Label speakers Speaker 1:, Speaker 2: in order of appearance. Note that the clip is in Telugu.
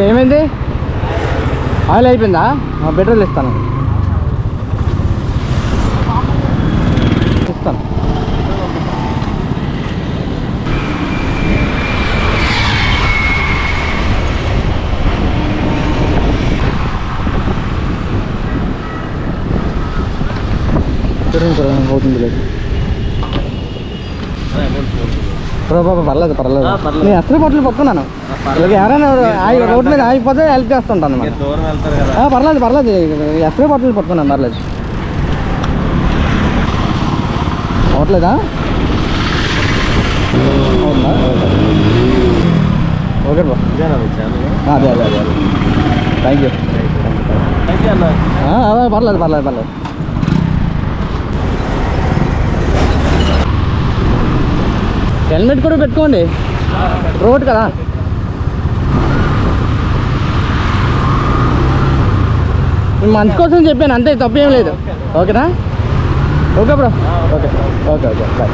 Speaker 1: ఏమైంది? ఆయిల్ అయిపోయిందా? పెట్రోల్ ఇస్తాను. అవుతుంది లేదు బాబా, పర్లేదు పర్లేదు. నేను ఎస్ట్రీ బాటిల్ పట్టుకున్నాను. ఎవరైనా రోడ్ మీద ఆగిపోతే హెల్ప్ చేస్తుంటాను. పర్లేదు పర్లేదు, ఎస్ట్రీ బాటిల్ పట్టుకున్నాను. పర్లేదు. అవట్లేదా? అవునా? ఓకే బా, అదే అదే అదే. Thank you. పర్లేదు పర్లేదు పర్లేదు. హెల్మెట్ కూడా పెట్టుకోండి, రోడ్ కదా. మంచి కోసం చెప్పాను అంతే, తప్పేం లేదు. ఓకేనా? Okay bro. Okay okay okay bye.